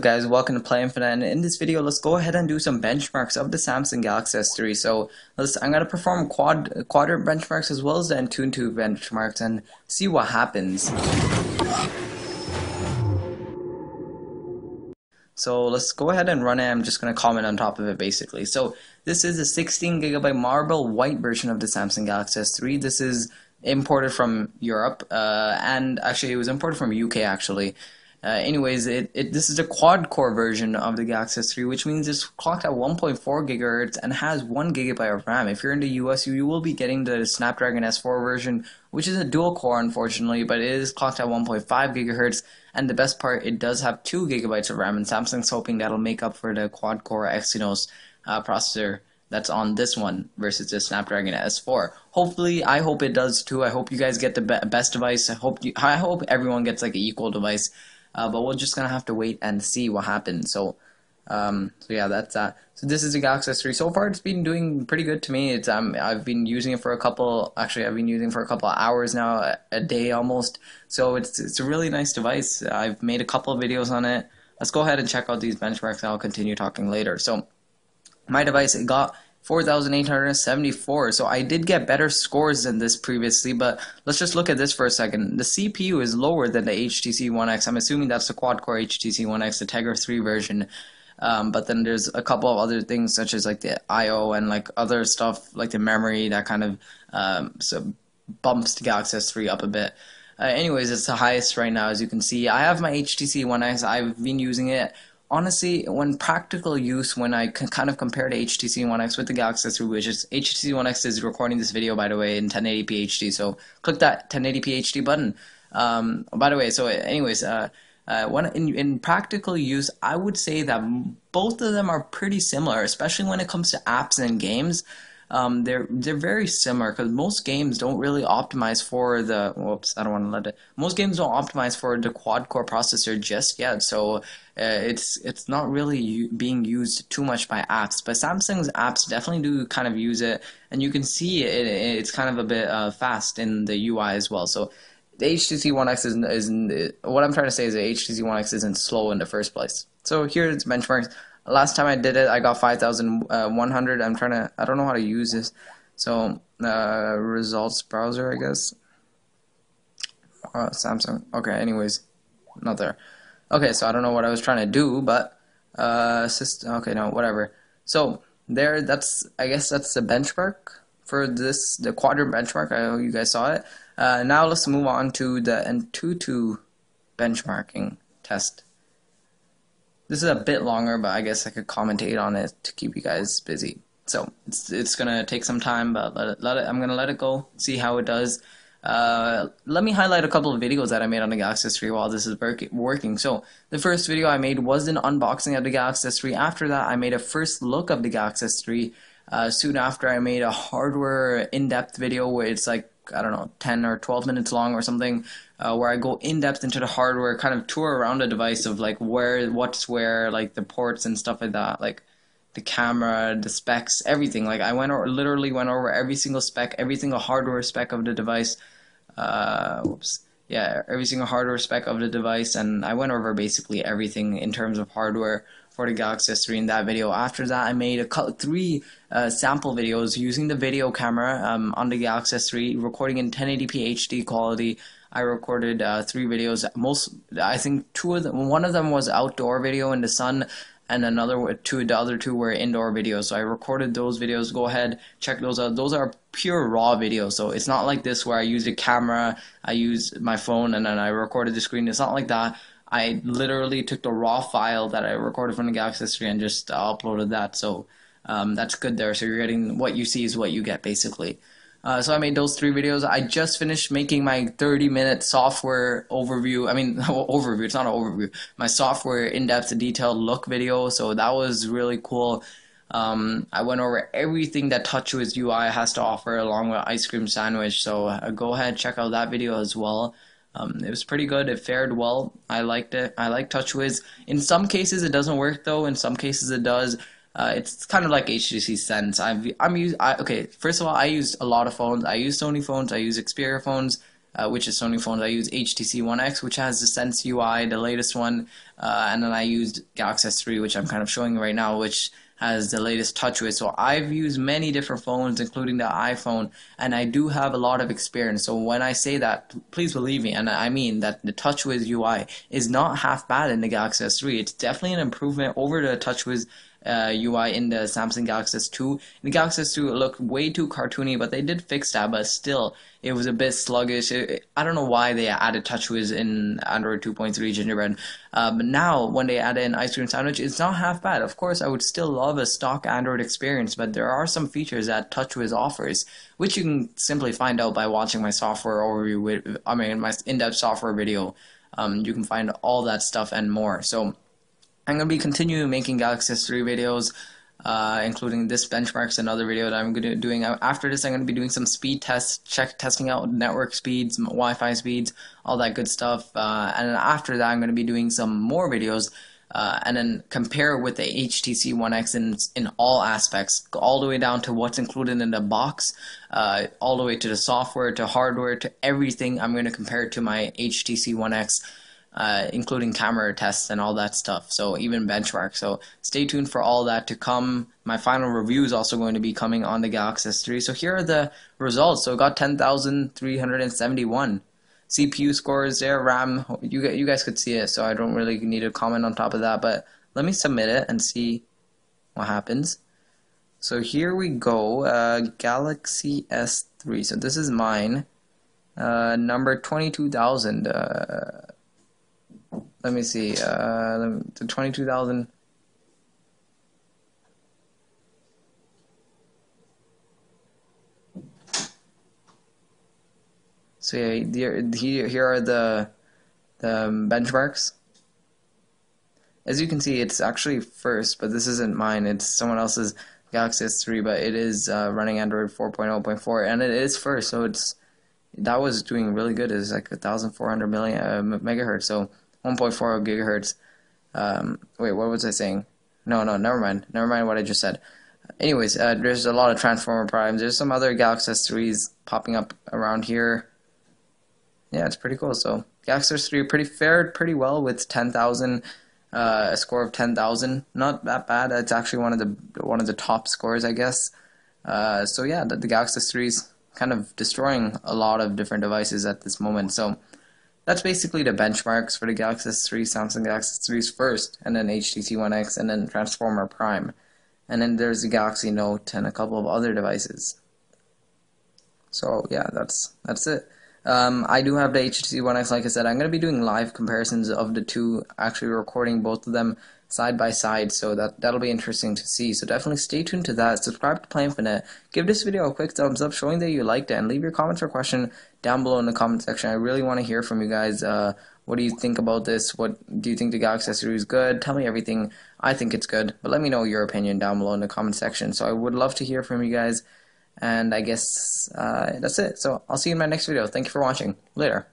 Guys, welcome to Play Infinite, and in this video let's go ahead and do some benchmarks of the Samsung Galaxy S3. So I'm going to perform quadrant benchmarks as well as the AnTuTu benchmarks and see what happens. So let's go ahead and run it. I'm just going to comment on top of it basically. So this is a 16GB marble white version of the Samsung Galaxy S3. This is imported from Europe, and actually it was imported from UK actually. Anyways, this is a quad-core version of the Galaxy S3, which means it's clocked at 1.4 GHz and has 1 GB of RAM. If you're in the US, you will be getting the Snapdragon S4 version, which is a dual-core, unfortunately, but it is clocked at 1.5 GHz. And the best part, it does have 2 GB of RAM, and Samsung's hoping that'll make up for the quad-core Exynos processor that's on this one versus the Snapdragon S4. Hopefully, I hope it does too. I hope you guys get the best device. I hope everyone gets like an equal device. But we're just gonna have to wait and see what happens. So yeah, that's that. So this is the Galaxy S3. So far, it's been doing pretty good to me. It's I've been using it for a couple. Actually, I've been using it for a couple of hours now, a day almost. So it's a really nice device. I've made a couple of videos on it. Let's go ahead and check out these benchmarks, and I'll continue talking later. So my device, it got 4,874. So I did get better scores than this previously, but let's just look at this for a second. The CPU is lower than the HTC One X. I'm assuming that's the quad-core HTC One X, the Tegra 3 version. But then there's a couple of other things such as like the I/O and like other stuff like the memory that kind of so bumps the Galaxy S3 up a bit. Anyways, it's the highest right now, as you can see. I have my HTC One X. I've been using it. Honestly, when practical use, when I can kind of compare the HTC One X with the Galaxy S3, which is HTC One X is recording this video, by the way, in 1080p HD, so click that 1080p HD button. By the way, so anyways, when in practical use, I would say that both of them are pretty similar, especially when it comes to apps and games. They're very similar because most games don't really optimize for the most games don't optimize for the quad-core processor just yet, so it's not really being used too much by apps. But Samsung's apps definitely do kind of use it, and you can see it's kind of a bit fast in the UI as well. So the HTC One X isn't what I'm trying to say is the HTC One X isn't slow in the first place. So here's benchmarks. Last time I did it, I got 5,100. I don't know how to use this. So, results browser, I guess. Samsung. Okay, anyways, not there. Okay, so I don't know what I was trying to do, but, okay, no, whatever. So, I guess that's the benchmark for the quadrant benchmark. I hope you guys saw it. Now let's move on to the AnTuTu benchmarking test. This is a bit longer, but I guess I could commentate on it to keep you guys busy. So it's gonna take some time, but I'm gonna let it go, see how it does. Let me highlight a couple of videos that I made on the Galaxy S3 while this is working. So the first video I made was an unboxing of the Galaxy S3. After that, I made a first look of the Galaxy S3. Soon after, I made a hardware in-depth video where it's like, I don't know, 10 or 12 minutes long or something, where I go in depth into the hardware, kind of tour around the device of like what's where, like the ports and stuff like that, like the camera, the specs, everything. Like I literally went over every single spec, every single hardware spec of the device. Every single hardware spec of the device, and I went over basically everything in terms of hardware for the Galaxy S3 in that video. After that, I made three sample videos using the video camera on the Galaxy S3, recording in 1080p HD quality. I recorded 3 videos. I think one of them was outdoor video in the sun, and the other two were indoor videos. So I recorded those videos. Go ahead, check those out. Those are pure raw videos. So it's not like this where I used a camera, I used my phone, and then I recorded the screen. It's not like that. I literally took the raw file that I recorded from the Galaxy S3 and just uploaded that. So that's good there. So you're getting what you see is what you get basically. So I made those 3 videos. I just finished making my 30-minute software overview. I mean, overview. It's not an overview. My software in-depth detailed look video. So that was really cool. I went over everything that TouchWiz UI has to offer along with Ice Cream Sandwich. So go ahead, check out that video as well. It was pretty good. It fared well. I liked it. I like TouchWiz. In some cases, it doesn't work though. In some cases, it does. It's kind of like HTC Sense. Okay, first of all, I used a lot of phones. I use Sony phones. I use Xperia phones. which is Sony phones. I use HTC One X, which has the Sense UI, the latest one, and then I used Galaxy S3, which I'm kind of showing you right now, which has the latest TouchWiz. So I've used many different phones, including the iPhone, and I do have a lot of experience. So when I say that, please believe me, and I mean that the TouchWiz UI is not half bad in the Galaxy S3. It's definitely an improvement over the TouchWiz UI in the Samsung Galaxy S2. In the Galaxy S2, it looked way too cartoony, but they did fix that, but still, it was a bit sluggish. I don't know why they added TouchWiz in Android 2.3 Gingerbread, but now when they add in Ice Cream Sandwich, it's not half bad. Of course, I would still love a stock Android experience, but there are some features that TouchWiz offers, which you can simply find out by watching my software overview, my in-depth software video. You can find all that stuff and more. So I'm going to be continuing making Galaxy S3 videos, including this benchmarks and other video that I'm going to be doing. After this, I'm going to be doing some speed tests, testing out network speeds, Wi-Fi speeds, all that good stuff. And then after that, I'm going to be doing some more videos, and then compare with the HTC One X in all aspects, all the way down to what's included in the box, all the way to the software, to hardware, to everything. I'm going to compare it to my HTC One X. Including camera tests and all that stuff, so even benchmark. So stay tuned for all that to come. My final review is also going to be coming on the Galaxy S3. So here are the results. So it got 10,371 CPU scores there. RAM, you guys could see it, so I don't really need to comment on top of that, but let me submit it and see what happens. So here we go. Galaxy S3. So this is mine, number 22,000. Let me see, the 22,000. So yeah, here are the benchmarks. As you can see, it's actually first, but this isn't mine. It's someone else's Galaxy S3, but it is running Android 4.0.4, and it is first. So that was doing really good. It's like 1,400 megahertz. So 1.4 gigahertz. Wait, what was I saying? No, never mind. Never mind what I just said. Anyways, there's a lot of Transformer Primes. There's some other Galaxy S3s popping up around here. Yeah, it's pretty cool. So Galaxy S3 fared pretty well with 10,000, a score of 10,000. Not that bad. It's actually one of the top scores, I guess. So yeah, the Galaxy S3 is kind of destroying a lot of different devices at this moment. So that's basically the benchmarks for the Galaxy S3. Samsung Galaxy S3's first, and then HTC One X, and then Transformer Prime. And then there's the Galaxy Note and a couple of other devices. So yeah, that's it. I do have the HTC One X, like I said. I'm going to be doing live comparisons of the two, actually recording both of them side by side, so that'll be interesting to see. So definitely stay tuned to that. Subscribe to Play Infinite. Give this video a quick thumbs up showing that you liked it, and leave your comments or question down below in the comment section. I really want to hear from you guys. What do you think about this? What do you think the Galaxy S3 is good? Tell me everything. I think it's good, but let me know your opinion down below in the comment section. So I would love to hear from you guys, and I guess that's it. So I'll see you in my next video. Thank you for watching. Later.